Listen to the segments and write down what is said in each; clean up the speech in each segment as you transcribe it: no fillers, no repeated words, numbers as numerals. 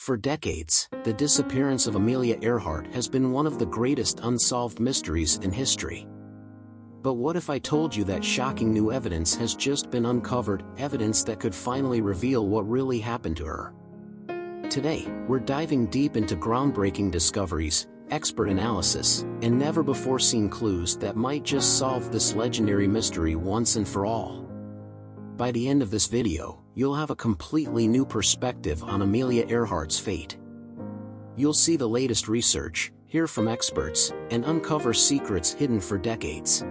For decades, the disappearance of Amelia Earhart has been one of the greatest unsolved mysteries in history. But what if I told you that shocking new evidence has just been uncovered, evidence that could finally reveal what really happened to her? Today, we're diving deep into groundbreaking discoveries, expert analysis, and never-before-seen clues that might just solve this legendary mystery once and for all. By the end of this video, you'll have a completely new perspective on Amelia Earhart's fate. You'll see the latest research, hear from experts, and uncover secrets hidden for decades.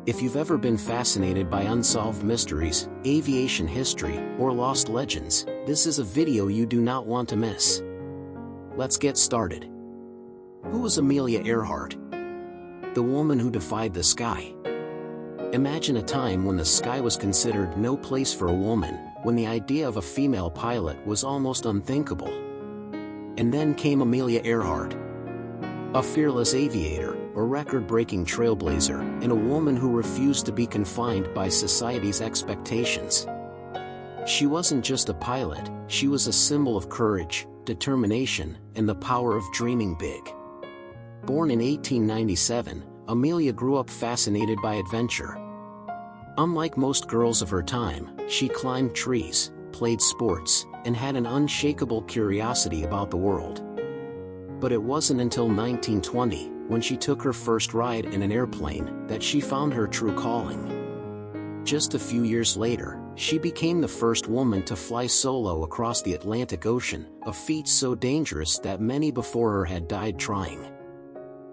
If you've ever been fascinated by unsolved mysteries, aviation history, or lost legends, this is a video you do not want to miss. Let's get started. Who was Amelia Earhart? The woman who defied the sky. Imagine a time when the sky was considered no place for a woman, when the idea of a female pilot was almost unthinkable. And then came Amelia Earhart. A fearless aviator, a record-breaking trailblazer, and a woman who refused to be confined by society's expectations. She wasn't just a pilot, she was a symbol of courage, determination, and the power of dreaming big. Born in 1897, Amelia grew up fascinated by adventure. Unlike most girls of her time, she climbed trees, played sports, and had an unshakable curiosity about the world. But it wasn't until 1920, when she took her first ride in an airplane, that she found her true calling. Just a few years later, she became the first woman to fly solo across the Atlantic Ocean, a feat so dangerous that many before her had died trying.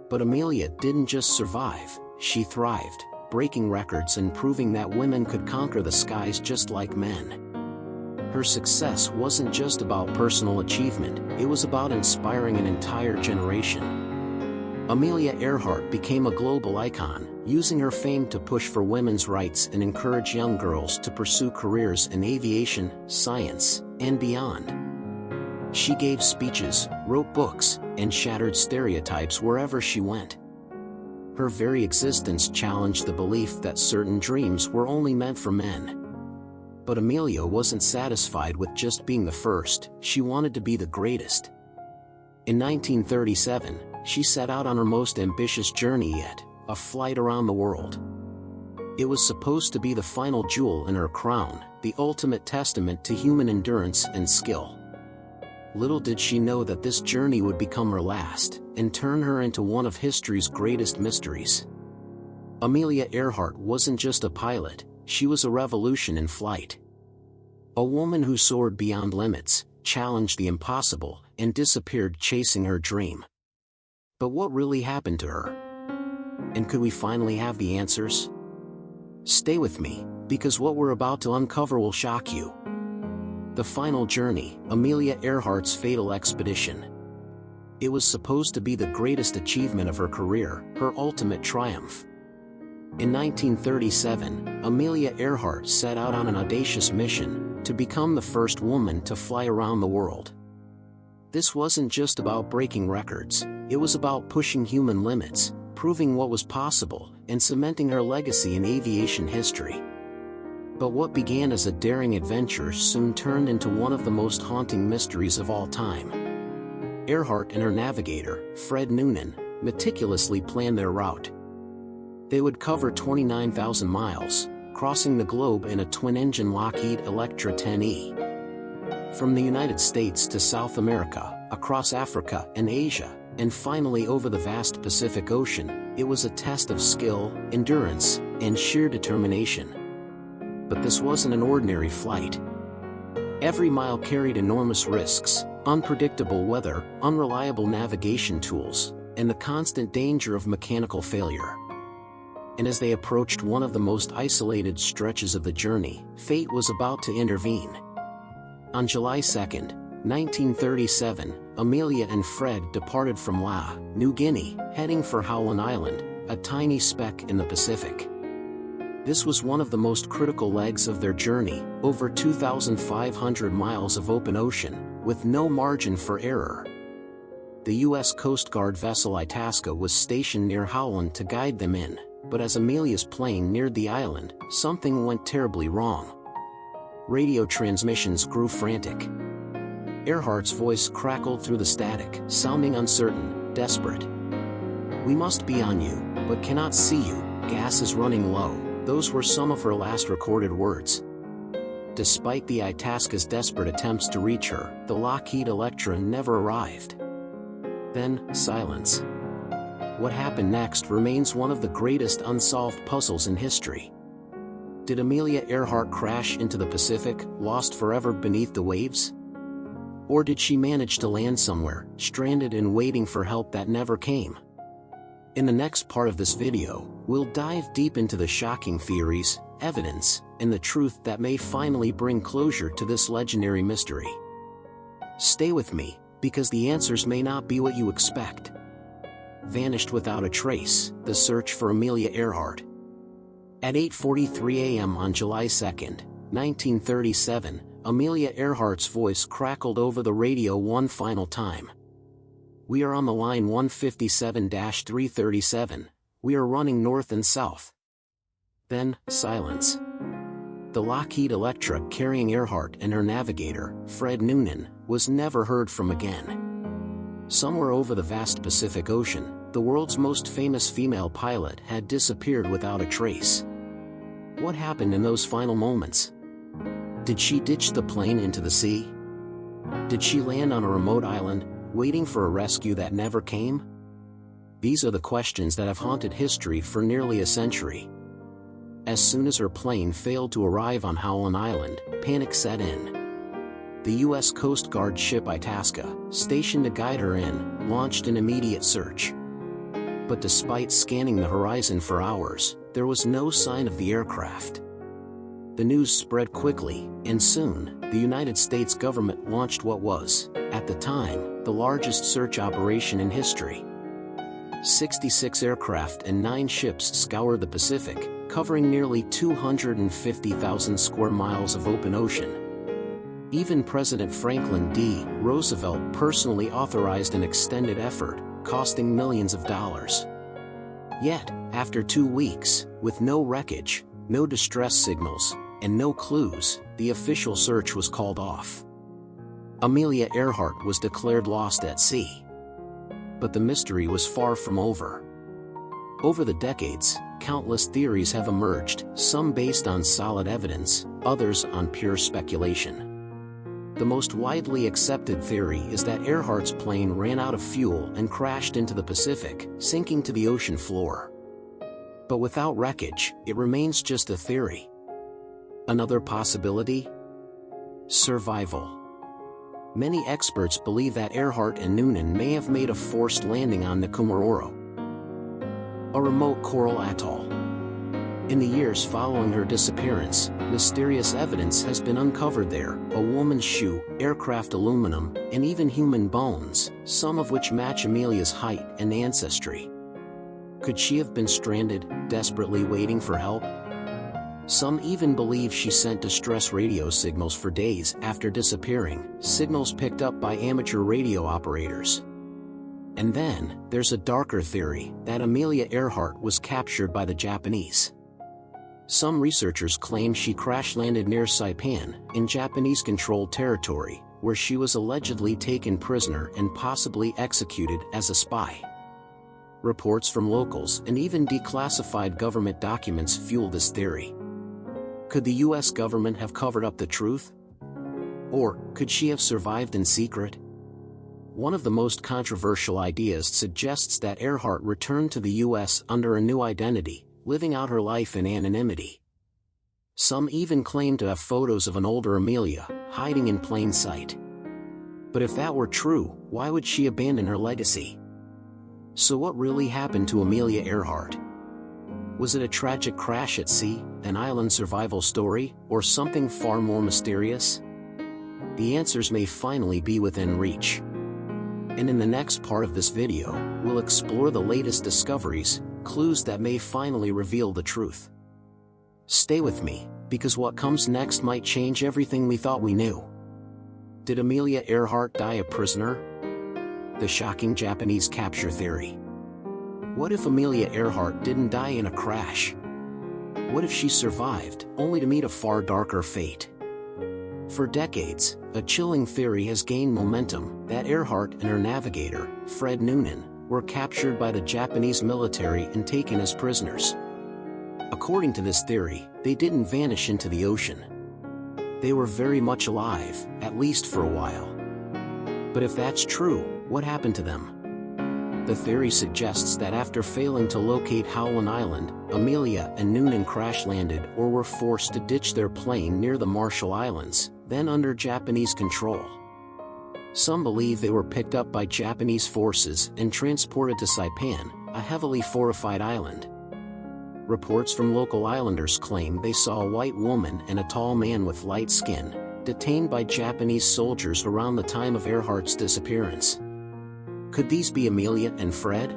But Amelia didn't just survive, she thrived, breaking records and proving that women could conquer the skies just like men. Her success wasn't just about personal achievement, it was about inspiring an entire generation. Amelia Earhart became a global icon, using her fame to push for women's rights and encourage young girls to pursue careers in aviation, science, and beyond. She gave speeches, wrote books, and shattered stereotypes wherever she went. Her very existence challenged the belief that certain dreams were only meant for men. But Amelia wasn't satisfied with just being the first, she wanted to be the greatest. In 1937, she set out on her most ambitious journey yet, a flight around the world. It was supposed to be the final jewel in her crown, the ultimate testament to human endurance and skill. Little did she know that this journey would become her last, and turn her into one of history's greatest mysteries. Amelia Earhart wasn't just a pilot, she was a revolution in flight. A woman who soared beyond limits, challenged the impossible, and disappeared chasing her dream. But what really happened to her? And could we finally have the answers? Stay with me, because what we're about to uncover will shock you. The final journey, Amelia Earhart's fatal expedition. It was supposed to be the greatest achievement of her career, her ultimate triumph. In 1937, Amelia Earhart set out on an audacious mission to become the first woman to fly around the world. This wasn't just about breaking records, it was about pushing human limits, proving what was possible, and cementing her legacy in aviation history. But what began as a daring adventure soon turned into one of the most haunting mysteries of all time. Earhart and her navigator, Fred Noonan, meticulously planned their route. They would cover 29,000 miles, crossing the globe in a twin-engine Lockheed Electra 10E. From the United States to South America, across Africa and Asia, and finally over the vast Pacific Ocean, it was a test of skill, endurance, and sheer determination. But this wasn't an ordinary flight. Every mile carried enormous risks, unpredictable weather, unreliable navigation tools, and the constant danger of mechanical failure. And as they approached one of the most isolated stretches of the journey, fate was about to intervene. On July 2, 1937, Amelia and Fred departed from Lae, New Guinea, heading for Howland Island, a tiny speck in the Pacific. This was one of the most critical legs of their journey, over 2,500 miles of open ocean, with no margin for error. The U.S. Coast Guard vessel Itasca was stationed near Howland to guide them in, but as Amelia's plane neared the island, something went terribly wrong. Radio transmissions grew frantic. Earhart's voice crackled through the static, sounding uncertain, desperate. "We must be on you, but cannot see you, gas is running low." Those were some of her last recorded words. Despite the Itasca's desperate attempts to reach her, the Lockheed Electra never arrived. Then, silence. What happened next remains one of the greatest unsolved puzzles in history. Did Amelia Earhart crash into the Pacific, lost forever beneath the waves? Or did she manage to land somewhere, stranded and waiting for help that never came? In the next part of this video, we'll dive deep into the shocking theories, evidence, and the truth that may finally bring closure to this legendary mystery. Stay with me, because the answers may not be what you expect. Vanished without a trace, the search for Amelia Earhart. At 8:43 a.m. on July 2, 1937, Amelia Earhart's voice crackled over the radio one final time. "We are on the line 157-337, we are running north and south." Then, silence. The Lockheed Electra carrying Earhart and her navigator, Fred Noonan, was never heard from again. Somewhere over the vast Pacific Ocean, the world's most famous female pilot had disappeared without a trace. What happened in those final moments? Did she ditch the plane into the sea? Did she land on a remote island, waiting for a rescue that never came? These are the questions that have haunted history for nearly a century. As soon as her plane failed to arrive on Howland Island, panic set in. The U.S. Coast Guard ship Itasca, stationed to guide her in, launched an immediate search. But despite scanning the horizon for hours, there was no sign of the aircraft. The news spread quickly, and soon, the United States government launched what was, at the time, the largest search operation in history. 66 aircraft and 9 ships scoured the Pacific, covering nearly 250,000 square miles of open ocean. Even President Franklin D. Roosevelt personally authorized an extended effort, costing millions of dollars. Yet, after 2 weeks, with no wreckage, no distress signals, and no clues, the official search was called off. Amelia Earhart was declared lost at sea. But the mystery was far from over. Over the decades, countless theories have emerged, some based on solid evidence, others on pure speculation. The most widely accepted theory is that Earhart's plane ran out of fuel and crashed into the Pacific, sinking to the ocean floor. But without wreckage, it remains just a theory. Another possibility? Survival. Many experts believe that Earhart and Noonan may have made a forced landing on Nikumaroro, a remote coral atoll. In the years following her disappearance, mysterious evidence has been uncovered there: a woman's shoe, aircraft aluminum, and even human bones, some of which match Amelia's height and ancestry. Could she have been stranded, desperately waiting for help? Some even believe she sent distress radio signals for days after disappearing, signals picked up by amateur radio operators. And then, there's a darker theory, that Amelia Earhart was captured by the Japanese. Some researchers claim she crash-landed near Saipan, in Japanese-controlled territory, where she was allegedly taken prisoner and possibly executed as a spy. Reports from locals and even declassified government documents fuel this theory. Could the U.S. government have covered up the truth? Or, could she have survived in secret? One of the most controversial ideas suggests that Earhart returned to the U.S. under a new identity, living out her life in anonymity. Some even claim to have photos of an older Amelia, hiding in plain sight. But if that were true, why would she abandon her legacy? So what really happened to Amelia Earhart? Was it a tragic crash at sea, an island survival story, or something far more mysterious? The answers may finally be within reach. And in the next part of this video, we'll explore the latest discoveries, clues that may finally reveal the truth. Stay with me, because what comes next might change everything we thought we knew. Did Amelia Earhart die a prisoner? The shocking Japanese capture theory. What if Amelia Earhart didn't die in a crash? What if she survived, only to meet a far darker fate? For decades, a chilling theory has gained momentum that Earhart and her navigator, Fred Noonan, were captured by the Japanese military and taken as prisoners. According to this theory, they didn't vanish into the ocean. They were very much alive, at least for a while. But if that's true, what happened to them? The theory suggests that after failing to locate Howland Island, Amelia and Noonan crash-landed or were forced to ditch their plane near the Marshall Islands, then under Japanese control. Some believe they were picked up by Japanese forces and transported to Saipan, a heavily fortified island. Reports from local islanders claim they saw a white woman and a tall man with light skin, detained by Japanese soldiers around the time of Earhart's disappearance. Could these be Amelia and Fred?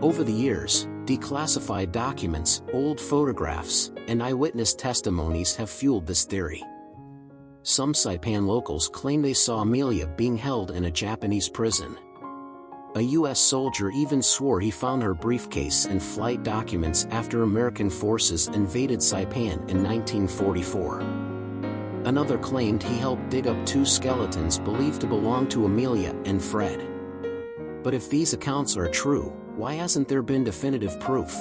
Over the years, declassified documents, old photographs, and eyewitness testimonies have fueled this theory. Some Saipan locals claim they saw Amelia being held in a Japanese prison. A U.S. soldier even swore he found her briefcase and flight documents after American forces invaded Saipan in 1944. Another claimed he helped dig up 2 skeletons believed to belong to Amelia and Fred. But if these accounts are true, why hasn't there been definitive proof?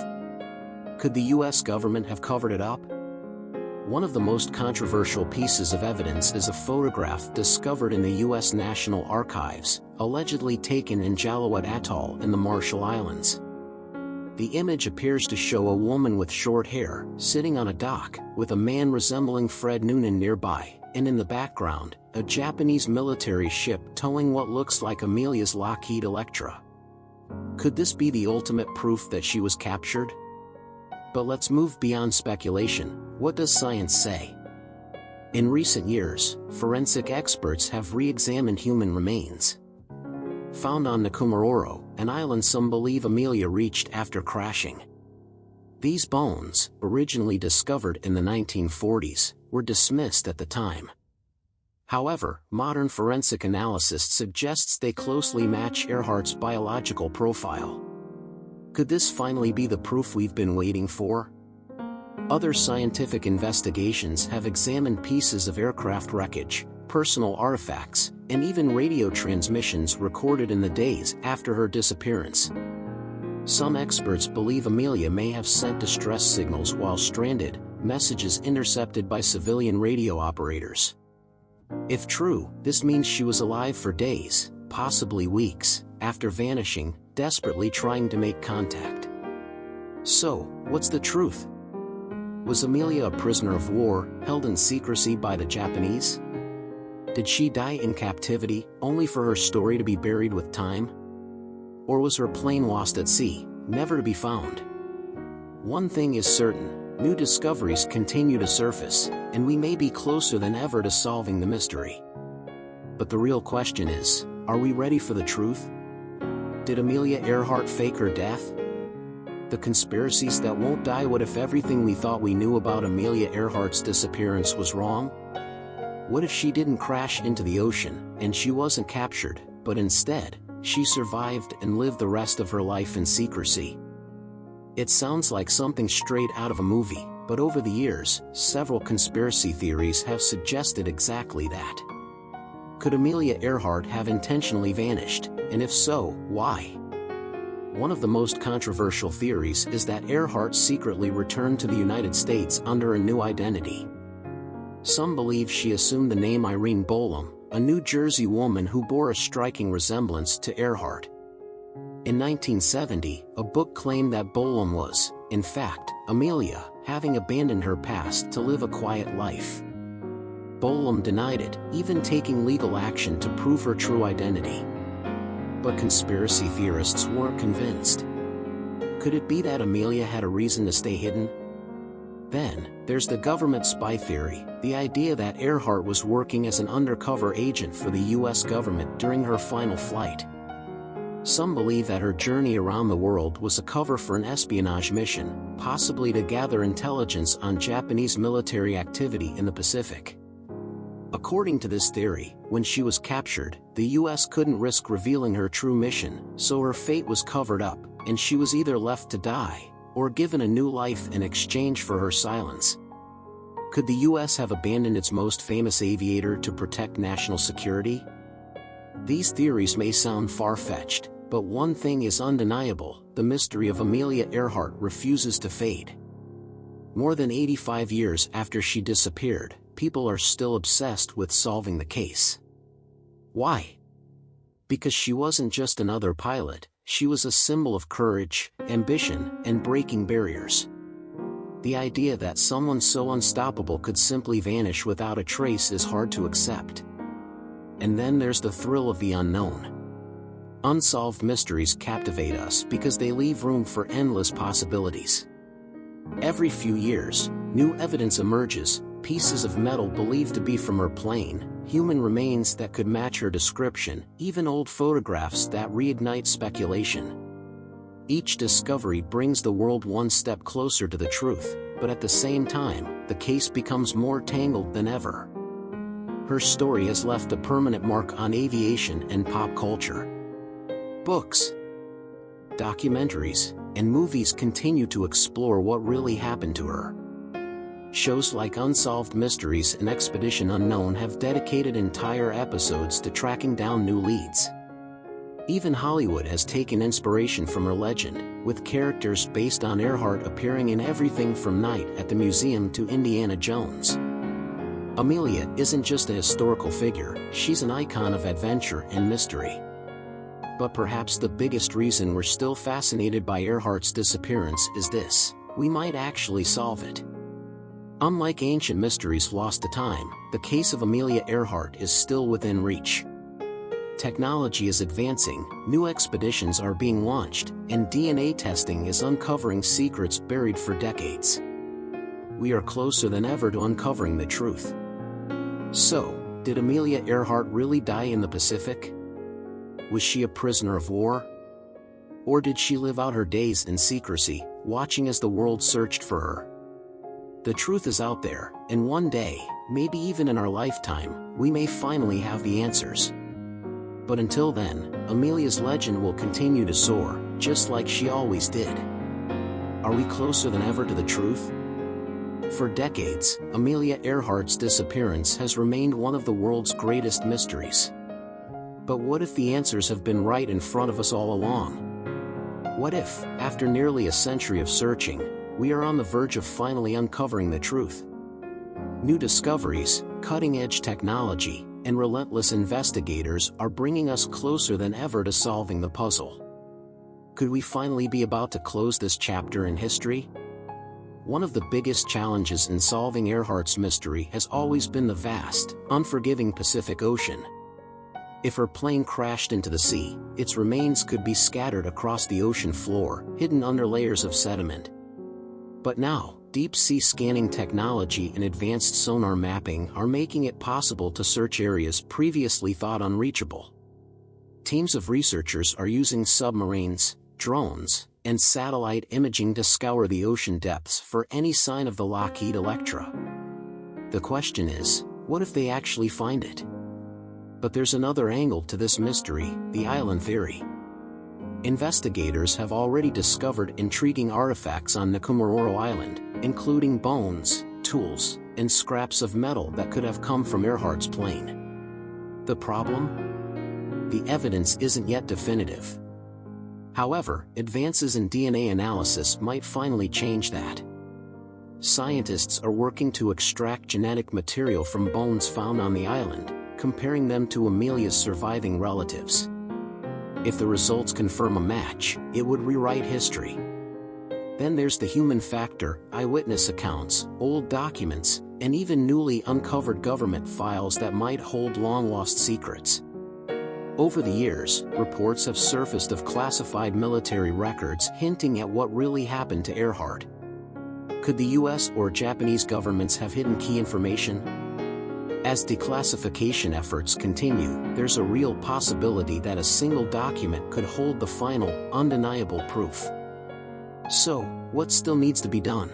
Could the U.S. government have covered it up? One of the most controversial pieces of evidence is a photograph discovered in the U.S. National Archives, allegedly taken in Jalawat Atoll in the Marshall Islands. The image appears to show a woman with short hair, sitting on a dock, with a man resembling Fred Noonan nearby, and in the background, a Japanese military ship towing what looks like Amelia's Lockheed Electra. Could this be the ultimate proof that she was captured? But let's move beyond speculation. What does science say? In recent years, forensic experts have re-examined human remains. Found on Nkumaroro, an island some believe Amelia reached after crashing. These bones, originally discovered in the 1940s, were dismissed at the time. However, modern forensic analysis suggests they closely match Earhart's biological profile. Could this finally be the proof we've been waiting for? Other scientific investigations have examined pieces of aircraft wreckage, personal artifacts, and even radio transmissions recorded in the days after her disappearance. Some experts believe Amelia may have sent distress signals while stranded, messages intercepted by civilian radio operators. If true, this means she was alive for days, possibly weeks, after vanishing, desperately trying to make contact. So, what's the truth? Was Amelia a prisoner of war, held in secrecy by the Japanese? Did she die in captivity, only for her story to be buried with time? Or was her plane lost at sea, never to be found? One thing is certain. New discoveries continue to surface, and we may be closer than ever to solving the mystery. But the real question is, are we ready for the truth? Did Amelia Earhart fake her death? The conspiracies that won't die. What if everything we thought we knew about Amelia Earhart's disappearance was wrong? What if she didn't crash into the ocean, and she wasn't captured, but instead, she survived and lived the rest of her life in secrecy? It sounds like something straight out of a movie, but over the years, several conspiracy theories have suggested exactly that. Could Amelia Earhart have intentionally vanished, and if so, why? One of the most controversial theories is that Earhart secretly returned to the United States under a new identity. Some believe she assumed the name Irene Bolam, a New Jersey woman who bore a striking resemblance to Earhart. In 1970, a book claimed that Bolam was, in fact, Amelia, having abandoned her past to live a quiet life. Bolam denied it, even taking legal action to prove her true identity. But conspiracy theorists weren't convinced. Could it be that Amelia had a reason to stay hidden? Then, there's the government spy theory, the idea that Earhart was working as an undercover agent for the U.S. government during her final flight. Some believe that her journey around the world was a cover for an espionage mission, possibly to gather intelligence on Japanese military activity in the Pacific. According to this theory, when she was captured, the U.S. couldn't risk revealing her true mission, so her fate was covered up, and she was either left to die, or given a new life in exchange for her silence. Could the US have abandoned its most famous aviator to protect national security? These theories may sound far-fetched, but one thing is undeniable: the mystery of Amelia Earhart refuses to fade. More than 85 years after she disappeared, people are still obsessed with solving the case. Why? Because she wasn't just another pilot, she was a symbol of courage, ambition, and breaking barriers. The idea that someone so unstoppable could simply vanish without a trace is hard to accept. And then there's the thrill of the unknown. Unsolved mysteries captivate us because they leave room for endless possibilities. Every few years, new evidence emerges: pieces of metal believed to be from her plane, human remains that could match her description, even old photographs that reignite speculation. Each discovery brings the world one step closer to the truth, but at the same time, the case becomes more tangled than ever. Her story has left a permanent mark on aviation and pop culture. Books, documentaries, and movies continue to explore what really happened to her. Shows like Unsolved Mysteries and Expedition Unknown have dedicated entire episodes to tracking down new leads. Even Hollywood has taken inspiration from her legend, with characters based on Earhart appearing in everything from Night at the Museum to Indiana Jones. Amelia isn't just a historical figure, she's an icon of adventure and mystery. But perhaps the biggest reason we're still fascinated by Earhart's disappearance is this: we might actually solve it. Unlike ancient mysteries lost to time, the case of Amelia Earhart is still within reach. Technology is advancing, new expeditions are being launched, and DNA testing is uncovering secrets buried for decades. We are closer than ever to uncovering the truth. So, did Amelia Earhart really die in the Pacific? Was she a prisoner of war? Or did she live out her days in secrecy, watching as the world searched for her? The truth is out there, and one day, maybe even in our lifetime, we may finally have the answers. But until then, Amelia's legend will continue to soar, just like she always did. Are we closer than ever to the truth? For decades, Amelia Earhart's disappearance has remained one of the world's greatest mysteries. But what if the answers have been right in front of us all along? What if, after nearly a century of searching, we are on the verge of finally uncovering the truth? New discoveries, cutting-edge technology, and relentless investigators are bringing us closer than ever to solving the puzzle. Could we finally be about to close this chapter in history? One of the biggest challenges in solving Earhart's mystery has always been the vast, unforgiving Pacific Ocean. If her plane crashed into the sea, its remains could be scattered across the ocean floor, hidden under layers of sediment. But now, deep-sea scanning technology and advanced sonar mapping are making it possible to search areas previously thought unreachable. Teams of researchers are using submarines, drones, and satellite imaging to scour the ocean depths for any sign of the Lockheed Electra. The question is, what if they actually find it? But there's another angle to this mystery: the island theory. Investigators have already discovered intriguing artifacts on Nikumaroro Island, including bones, tools, and scraps of metal that could have come from Earhart's plane. The problem? The evidence isn't yet definitive. However, advances in DNA analysis might finally change that. Scientists are working to extract genetic material from bones found on the island, comparing them to Amelia's surviving relatives. If the results confirm a match, it would rewrite history. Then there's the human factor: eyewitness accounts, old documents, and even newly uncovered government files that might hold long-lost secrets. Over the years, reports have surfaced of classified military records hinting at what really happened to Earhart. Could the US or Japanese governments have hidden key information? As declassification efforts continue, there's a real possibility that a single document could hold the final, undeniable proof. So, what still needs to be done?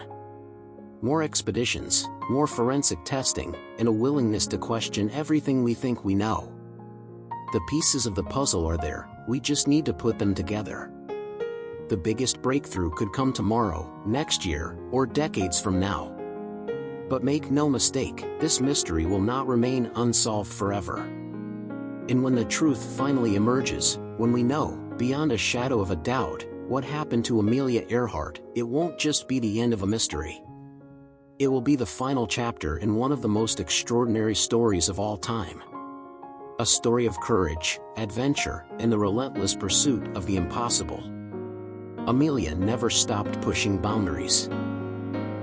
More expeditions, more forensic testing, and a willingness to question everything we think we know. The pieces of the puzzle are there, we just need to put them together. The biggest breakthrough could come tomorrow, next year, or decades from now. But make no mistake, this mystery will not remain unsolved forever. And when the truth finally emerges, when we know, beyond a shadow of a doubt, what happened to Amelia Earhart, it won't just be the end of a mystery. It will be the final chapter in one of the most extraordinary stories of all time. A story of courage, adventure, and the relentless pursuit of the impossible. Amelia never stopped pushing boundaries.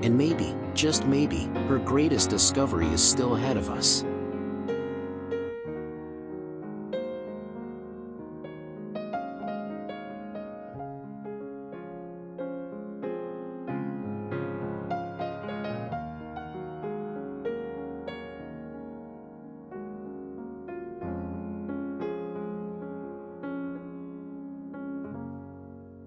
And maybe, just maybe, her greatest discovery is still ahead of us.